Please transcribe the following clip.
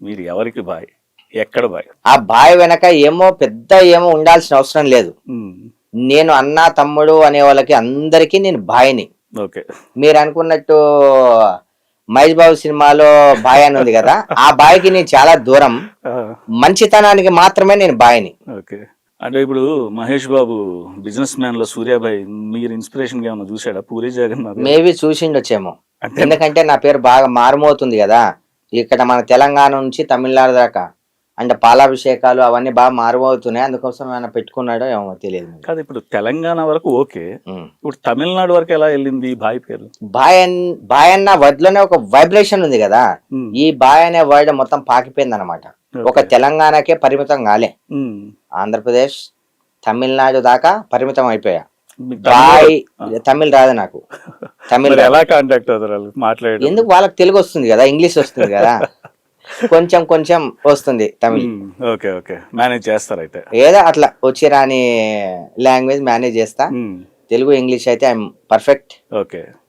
మీరు ఎవరికి బాయ్, ఎక్కడ బాయ్? ఆ బాయ్ వెనక పెద్ద ఉండాల్సిన అవసరం లేదు. నేను అన్న తమ్ముడు అనే వాళ్ళకి అందరికీ నేను బాయ్ని. ఓకే. మీరు అనుకున్నట్టు మహేష్ బాబు సినిమాలో బాయ్ అని ఉంది కదా, ఆ బాయ్కి నేను చాలా దూరం. మంచితనానికి మాత్రమే నేను బాయ్ని. ఓకే. అంటే ఇప్పుడు మహేష్ బాబు బిజినెస్ మ్యాన్ లో సూర్యాబాయ్ మీరు ఇన్స్పిరేషన్ గా ఏమైనా చూసాడా? పూరి జగన్నాథ్ మేబీ చూసిండొచ్చేమో, ఎందుకంటే నా పేరు బాగా మారుమవుతుంది కదా ఇక్కడ మన తెలంగాణ నుంచి తమిళనాడు దాకా. అంటే పాలాభిషేకాలు అవన్నీ బాగా మారుమవుతున్నాయి, అందుకోసం ఏమైనా పెట్టుకున్నాడో ఏమో తెలియదు. కాదు, ఇప్పుడు తెలంగాణ వరకు ఓకే, ఇప్పుడు తమిళనాడు వరకు ఎలా వెళ్ళింది బాయ్ పేరు? బాయ్ అన్న వర్డ్ లోనే ఒక వైబ్రేషన్ ఉంది కదా, ఈ బాయ్ అనే వర్డ్ మొత్తం పాకిపోయింది అనమాట. ఒక తెలంగాణకే పరిమితం కాలే, ఆంధ్రప్రదేశ్ తమిళనాడు దాకా పరిమితం అయిపోయా. బాయ్ తమిళ్ రాదు నాకు, తమిళ్ ఎలా కాంటాక్ట్ అవుతారు మాట్లాడే? ఎందుకు, వాళ్ళకి తెలుగు వస్తుంది కదా, ఇంగ్లీష్ వస్తుంది కదా, కొంచెం కొంచెం వస్తుంది తమిళ్. ఓకే ఓకే, మేనేజ్ చేస్తారు అయితే. ఏదో అట్లా వచ్చి రాని లాంగ్వేజ్ మేనేజ్ చేస్తా. తెలుగు ఇంగ్లీష్ అయితే ఐఎమ్ పర్ఫెక్ట్. ఓకే.